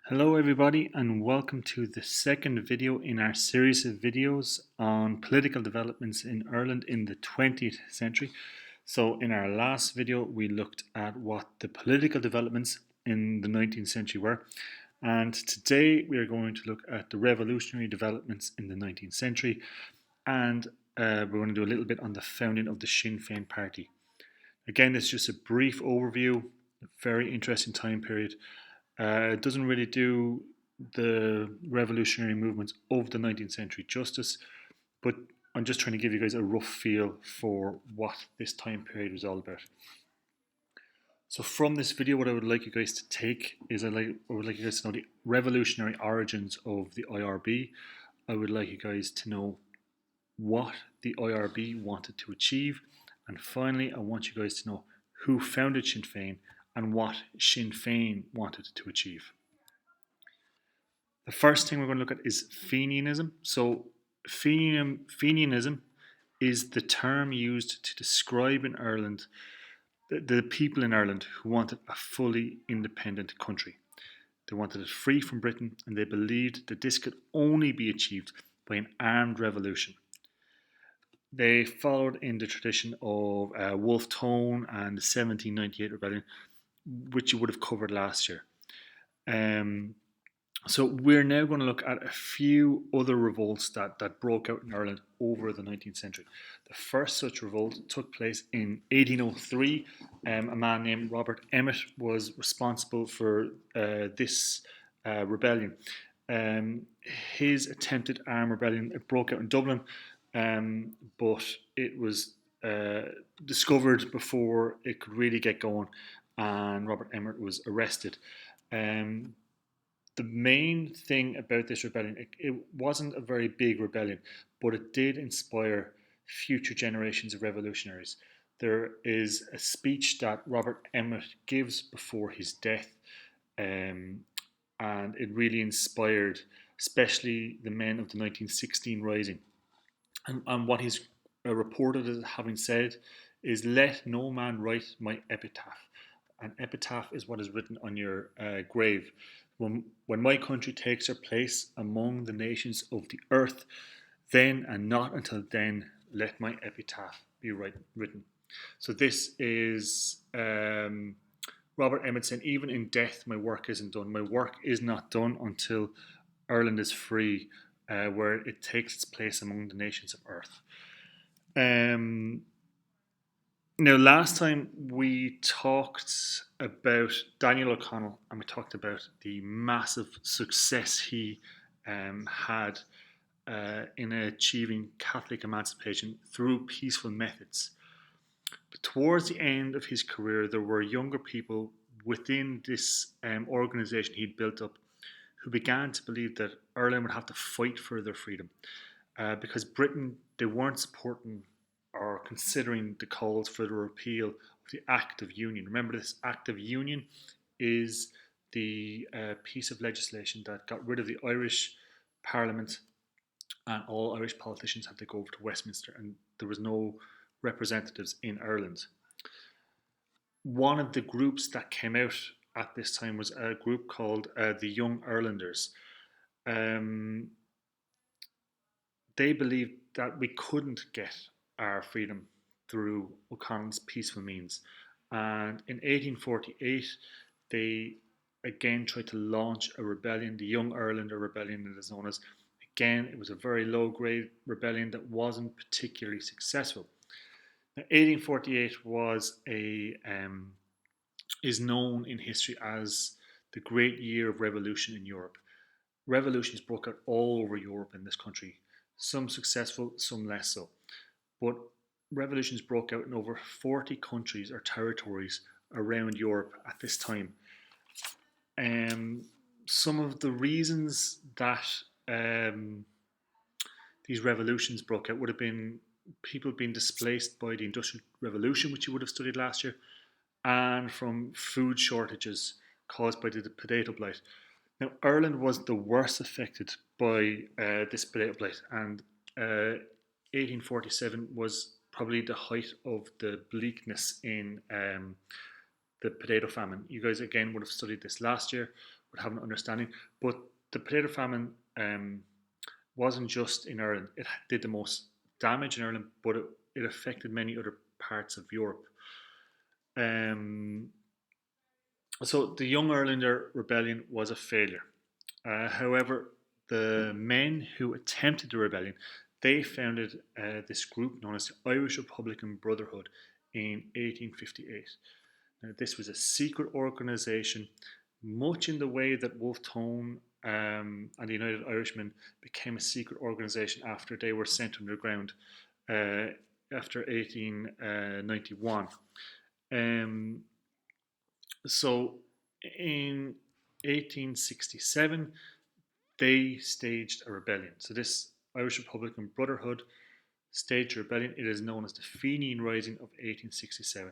Hello everybody and welcome to the second video in our series of videos on political developments in Ireland in the 20th century. So in our last video we looked at what the political developments in the 19th century were, and today we are going to look at the revolutionary developments in the 19th century, and we're going to do a little bit on the founding of the Sinn Fein party. Again, this is just a brief overview, a very interesting time period. It doesn't really do the revolutionary movements of the 19th century justice, but I'm just trying to give you guys a rough feel for what this time period was all about. So from this video, what I would like you guys to take is I would like you guys to know the revolutionary origins of the IRB. I would like you guys to know what the IRB wanted to achieve, and finally I want you guys to know who founded Sinn Fein and what Sinn Fein wanted to achieve. The first thing we're going to look at is Fenianism. So Fenianism is the term used to describe in Ireland the people in Ireland who wanted a fully independent country. They wanted it free from Britain, and they believed that this could only be achieved by an armed revolution. They followed in the tradition of Wolfe Tone and the 1798 rebellion, which you would have covered last year. So we're now going to look at a few other revolts that broke out in Ireland over the 19th century. The first such revolt took place in 1803. A man named Robert Emmet was responsible for this rebellion. His attempted armed rebellion, it broke out in Dublin, but it was discovered before it could really get going, and Robert Emmet was arrested. The main thing about this rebellion, it wasn't a very big rebellion, but it did inspire future generations of revolutionaries. There is a speech that Robert Emmet gives before his death, and it really inspired especially the men of the 1916 Rising. And what he's reported as having said is, "Let no man write my epitaph." An epitaph is what is written on your grave. When my country takes her place among the nations of the earth, then and not until then, let my epitaph be written. So this is Robert Emmet saying, even in death, my work isn't done. My work is not done until Ireland is free, where it takes its place among the nations of earth. Now, last time we talked about Daniel O'Connell, and we talked about the massive success he had in achieving Catholic emancipation through peaceful methods. But towards the end of his career, there were younger people within this organisation he'd built up who began to believe that Ireland would have to fight for their freedom, because Britain, they weren't supporting or considering the calls for the repeal of the Act of Union. Remember, this Act of Union is the piece of legislation that got rid of the Irish Parliament, and all Irish politicians had to go over to Westminster, and there was no representatives in Ireland. One of the groups that came out at this time was a group called the Young Irelanders. They believed that we couldn't get our freedom through O'Connell's peaceful means. And in 1848, they again tried to launch a rebellion, the Young Irelander Rebellion, it is known as. Again, it was a very low-grade rebellion that wasn't particularly successful. Now, 1848 is known in history as the great year of revolution in Europe. Revolutions broke out all over Europe in this country, some successful, some less so. But revolutions broke out in over 40 countries or territories around Europe at this time. Some of the reasons that these revolutions broke out would have been people being displaced by the Industrial Revolution, which you would have studied last year, and from food shortages caused by the potato blight. Now, Ireland was the worst affected by this potato blight, and 1847 was probably the height of the bleakness in the potato famine. You guys, again, would have studied this last year, would have an understanding. But the potato famine wasn't just in Ireland. It did the most damage in Ireland, but it affected many other parts of Europe. Um, so the Young Irelander Rebellion was a failure. However, the men who attempted the rebellion, they founded this group known as the Irish Republican Brotherhood in 1858. Now, this was a secret organisation, much in the way that Wolfe Tone and the United Irishmen became a secret organisation after they were sent underground uh, after 1891. Um, so in 1867, they staged a rebellion. So this Irish Republican Brotherhood staged a rebellion. It is known as the Fenian Rising of 1867.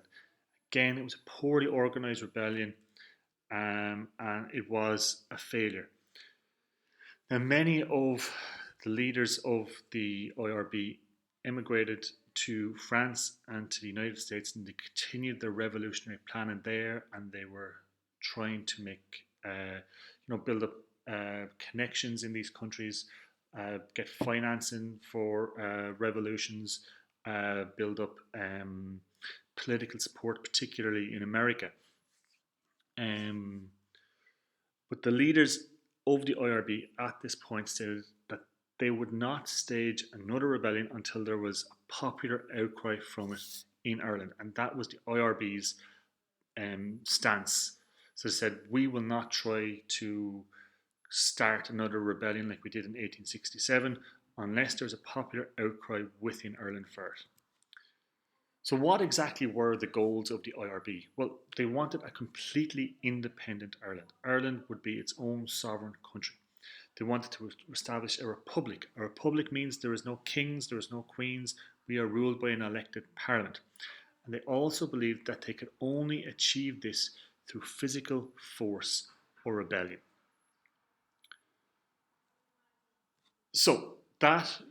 Again, it was a poorly organised rebellion, and it was a failure. Now, many of the leaders of the IRB emigrated to France and to the United States, and they continued their revolutionary planning there, and they were trying to make, build up connections in these countries, get financing for revolutions, build up political support, particularly in America. Um, but the leaders of the IRB at this point stated that they would not stage another rebellion until there was a popular outcry from it in Ireland, and that was the IRB's stance. So they said, we will not try to start another rebellion like we did in 1867 unless there's a popular outcry within Ireland first. So, what exactly were the goals of the IRB? Well, they wanted a completely independent Ireland. Ireland would be its own sovereign country. They wanted to establish a republic. A republic means there is no kings, there is no queens. We are ruled by an elected parliament. And they also believed that they could only achieve this through physical force or rebellion. So, that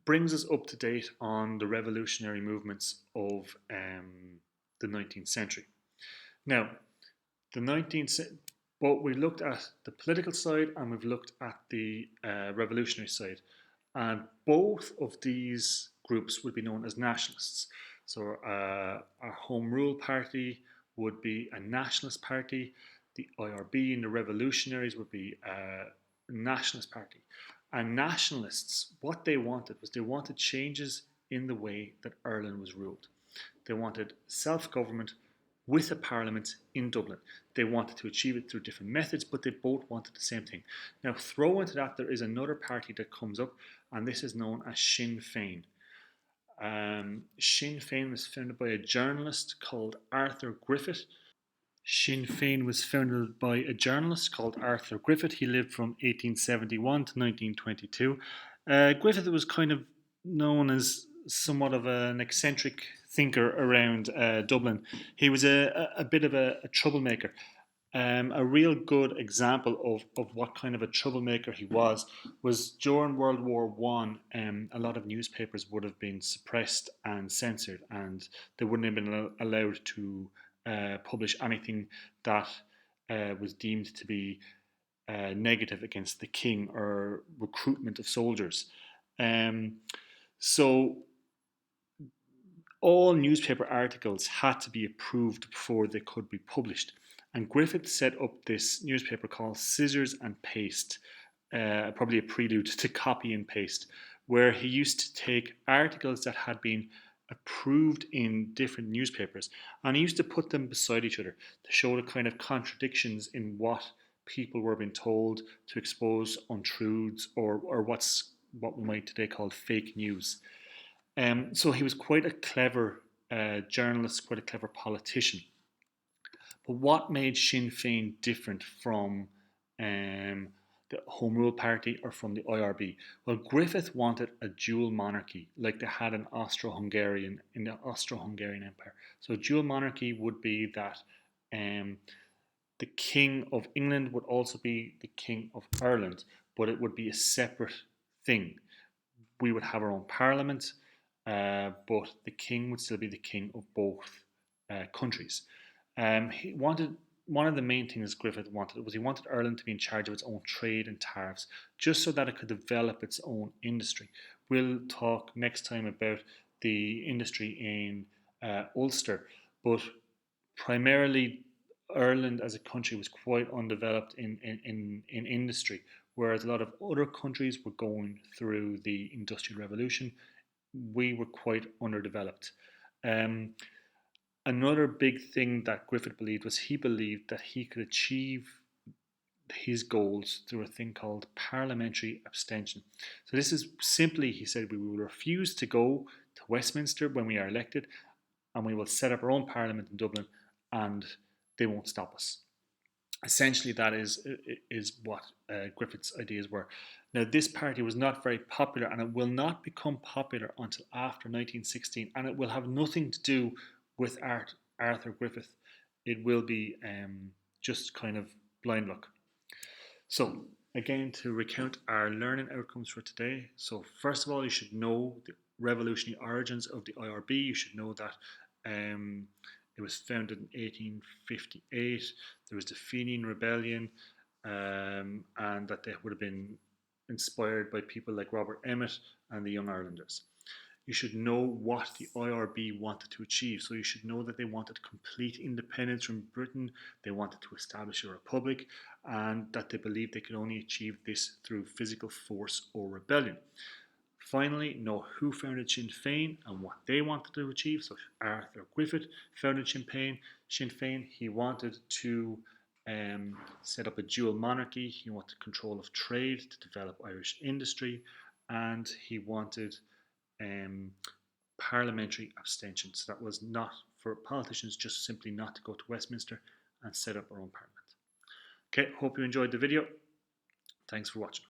brings us up to date on the revolutionary movements of the 19th century. Now, the 19th, but we looked at the political side and we've looked at the revolutionary side, and both of these groups would be known as nationalists. So, our Home Rule Party would be a nationalist party. The IRB and the revolutionaries would be a nationalist party. And nationalists, what they wanted was they wanted changes in the way that Ireland was ruled. They wanted self-government with a parliament in Dublin. They wanted to achieve it through different methods, but they both wanted the same thing. Now, throw into that, there is another party that comes up, and this is known as Sinn Fein. Sinn Fein was founded by a journalist called Arthur Griffith. Sinn Fein was founded by a journalist called Arthur Griffith. He lived from 1871 to 1922. Griffith was kind of known as somewhat of an eccentric thinker around Dublin. He was a bit of a troublemaker. A real good example of what kind of a troublemaker he was during World War One. A lot of newspapers would have been suppressed and censored, and they wouldn't have been allowed to publish anything that was deemed to be negative against the king or recruitment of soldiers. So all newspaper articles had to be approved before they could be published. And Griffith set up this newspaper called Scissors and Paste, probably a prelude to copy and paste, where he used to take articles that had been approved in different newspapers and he used to put them beside each other to show the kind of contradictions in what people were being told, to expose untruths or what we might today call fake news. So he was quite a clever journalist, quite a clever politician. But what made Sinn Féin different from the Home Rule Party or from the IRB? Well, Griffith wanted a dual monarchy, like they had in the Austro-Hungarian Empire. So, a dual monarchy would be that the King of England would also be the King of Ireland, but it would be a separate thing. We would have our own parliament, but the king would still be the king of both countries. He wanted one of the main things Griffith wanted was he wanted Ireland to be in charge of its own trade and tariffs, just so that it could develop its own industry. We'll talk next time about the industry in Ulster, but primarily Ireland as a country was quite undeveloped in industry, whereas a lot of other countries were going through the Industrial Revolution. We were quite underdeveloped. Um, Another big thing that Griffith believed was he believed that he could achieve his goals through a thing called parliamentary abstention. So this is simply, he said, we will refuse to go to Westminster when we are elected, and we will set up our own parliament in Dublin, and they won't stop us. Essentially, that is what Griffith's ideas were. Now, this party was not very popular, and it will not become popular until after 1916, and it will have nothing to do with Arthur Griffith. It will be just kind of blind luck. So, again, to recount our learning outcomes for today. So, first of all, you should know the revolutionary origins of the IRB. You should know that it was founded in 1858. There was the Fenian Rebellion, and that they would have been inspired by people like Robert Emmet and the Young Irelanders. You should know what the IRB wanted to achieve. So you should know that they wanted complete independence from Britain, they wanted to establish a republic, and that they believed they could only achieve this through physical force or rebellion. Finally, know who founded Sinn Fein and what they wanted to achieve. So Arthur Griffith founded Sinn Fein. He wanted to set up a dual monarchy. He wanted control of trade to develop Irish industry, and he wanted parliamentary abstention. So that was not for politicians, just simply not to go to Westminster and set up our own parliament. Okay, hope you enjoyed the video. Thanks for watching.